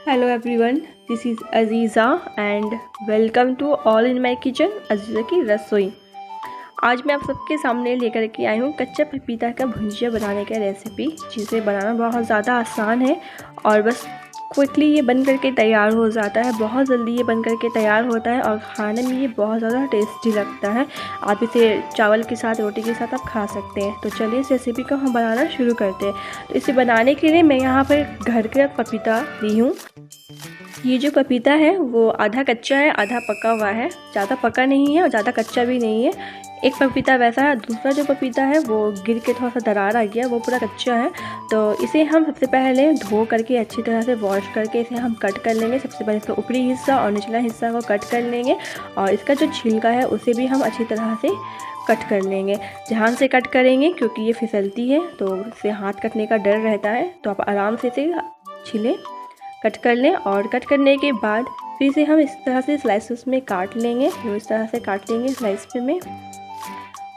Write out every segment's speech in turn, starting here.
Hello everyone, this is Aziza and welcome to all in my kitchen Aziza की रसोई। आज मैं आप सबके सामने लेकर के आई हूँ कच्चा पपीता का भुजिया बनाने का रेसिपी, जिसे बनाना बहुत ज़्यादा आसान है और बस क्विकली ये बन करके तैयार हो जाता है। बहुत जल्दी ये बन करके तैयार होता है और खाने में ये बहुत ज़्यादा टेस्टी लगता है। आप इसे चावल के साथ, रोटी के साथ आप खा सकते हैं। तो चलिए इस रेसिपी को हम बनाना शुरू करते हैं। तो इसे बनाने के लिए मैं यहाँ पर घर का पपीता ली हूँ। ये जो पपीता है वो आधा कच्चा है, आधा पका हुआ है। ज़्यादा पका नहीं है और ज़्यादा कच्चा भी नहीं है। एक पपीता वैसा है, दूसरा जो पपीता है वो गिर के थोड़ा सा दरार आ गया, वो पूरा कच्चा है। तो इसे हम सबसे पहले धो करके अच्छी तरह से वॉश करके इसे हम कट कर लेंगे। सबसे पहले इसका ऊपरी हिस्सा और निचला हिस्सा को कट कर लेंगे और इसका जो छिलका है उसे भी हम अच्छी तरह से कट कर लेंगे। ध्यान से कट करेंगे क्योंकि ये फिसलती है, तो इससे हाथ कटने का डर रहता है। तो आप आराम से इसे छिलें, कट कर लें और कट करने के बाद फिर इसे हम इस तरह से स्लाइसेस में काट लेंगे। इस तरह से काट लेंगे स्लाइस में,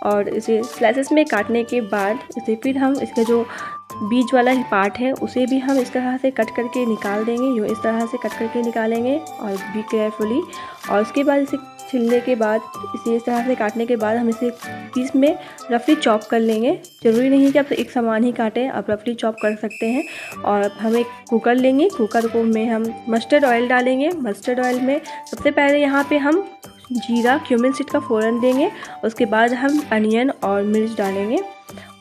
और इसे स्लाइसेस में काटने के बाद इसे फिर हम इसका जो बीज वाला पार्ट है उसे भी हम इस तरह से कट करके निकाल देंगे। यूँ इस तरह से कट करके निकालेंगे और बी केयरफुली। और उसके बाद इसे छिलने के बाद, इसे इस तरह से काटने के बाद हम इसे पीस में रफली चॉप कर लेंगे। ज़रूरी नहीं कि आप एक समान ही काटें, आप रफली चॉप कर सकते हैं। और हम एक कुकर लेंगे, कुकर को में हम मस्टर्ड ऑयल डालेंगे। मस्टर्ड ऑयल में सबसे पहले यहाँ पे हम जीरा, क्यूमिन सीड का फ़ोरन देंगे। उसके बाद हम अनियन और मिर्च डालेंगे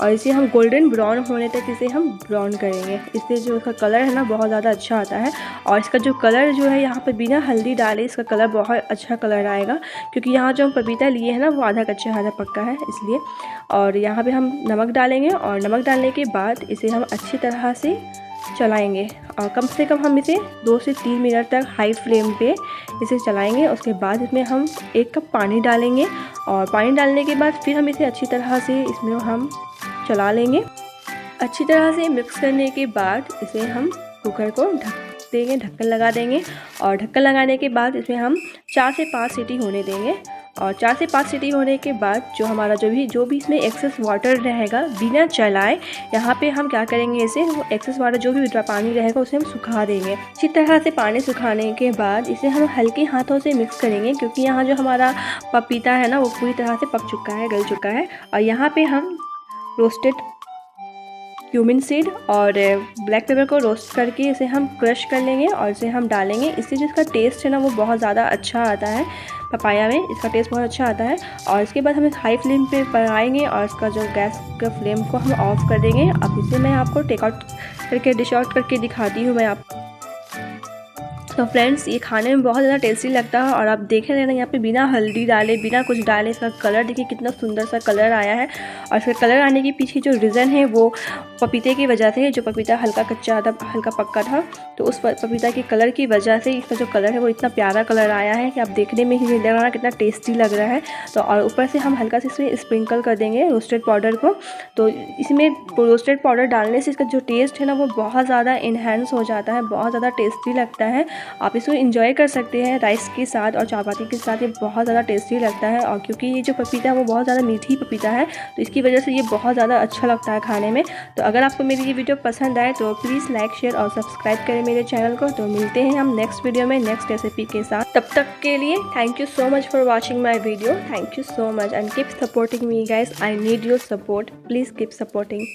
और इसे हम गोल्डन ब्राउन होने तक इसे हम ब्राउन करेंगे। इससे जो इसका कलर है ना बहुत ज़्यादा अच्छा आता है। और इसका जो कलर जो है यहाँ पे बिना हल्दी डाले इसका कलर बहुत अच्छा कलर आएगा, क्योंकि यहाँ जो हम पपीता लिए हैं ना वो आधा कच्चा आधा पक्का है इसलिए। और यहाँ पे हम नमक डालेंगे और नमक डालने के बाद इसे हम अच्छी तरह से चलाएंगे और कम से कम हम इसे 2 से 3 मिनट तक हाई फ्लेम पे इसे चलाएंगे। उसके बाद इसमें हम 1 कप पानी डालेंगे और पानी डालने के बाद फिर हम इसे अच्छी तरह से इसमें हम चला लेंगे। अच्छी तरह से मिक्स करने के बाद इसे हम कुकर को ढक देंगे, ढक्कन लगा देंगे। और ढक्कन लगाने के बाद इसमें हम 4 से 5 सीटी होने देंगे। और 4 से 5 सीटी होने के बाद जो हमारा जो भी इसमें एक्सेस वाटर रहेगा बिना चलाए, यहाँ पे हम क्या करेंगे, इसे वो एक्सेस वाटर जो भी पानी रहेगा उसे हम सुखा देंगे। अच्छी तरह से पानी सुखाने के बाद इसे हम हल्के हाथों से मिक्स करेंगे, क्योंकि यहाँ जो हमारा पपीता है ना वो पूरी तरह से पक चुका है, गल चुका है। और यहाँ पे हम रोस्टेड क्यूमिन सीड और ब्लैक पेपर को रोस्ट करके इसे हम क्रश कर लेंगे और इसे हम डालेंगे। इससे जो इसका टेस्ट है ना वो बहुत ज़्यादा अच्छा आता है। पपाया में इसका टेस्ट बहुत अच्छा आता है। और इसके बाद हम हाई फ्लेम पे पकाएंगे और इसका जो गैस का फ्लेम को हम ऑफ कर देंगे। अब इसे मैं आपको टेक आउट करके डिश आउट करके दिखाती हूँ मैं आपको। तो फ्रेंड्स, ये खाने में बहुत ज़्यादा टेस्टी लगता है। और आप देख रहे हैं ना यहाँ पे बिना हल्दी डाले, बिना कुछ डाले इसका कलर देखिए कितना सुंदर सा कलर आया है। और इसका कलर आने के पीछे जो रीज़न है वो पपीते की वजह से है। जो पपीता हल्का कच्चा था, हल्का पक्का था, तो उस पपीता के कलर की वजह से इसका जो कलर है वो इतना प्यारा कलर आया है कि आप देखने में ही लग रहा है कितना टेस्टी लग रहा है। तो और ऊपर से हम हल्का से इसमें स्प्रिंकल कर देंगे रोस्टेड पाउडर को। तो इसमें रोस्टेड पाउडर डालने से इसका जो टेस्ट है ना वो बहुत ज़्यादा इन्हेंस हो जाता है, बहुत ज़्यादा टेस्टी लगता है। आप इसको एंजॉय कर सकते हैं राइस के साथ और चपाती के साथ, ये बहुत ज़्यादा टेस्टी लगता है। और क्योंकि ये जो पपीता है वो बहुत ज़्यादा मीठी पपीता है, तो इसकी वजह से ये बहुत ज़्यादा अच्छा लगता है खाने में। तो अगर आपको मेरी ये वीडियो पसंद आए तो प्लीज़ लाइक, शेयर और सब्सक्राइब करें मेरे चैनल को। तो मिलते हैं हम नेक्स्ट वीडियो में नेक्स्ट रेसिपी के साथ। तब तक के लिए thank you so much for watching my video. Thank you so much and keep supporting me guys. I need your support, please keep supporting.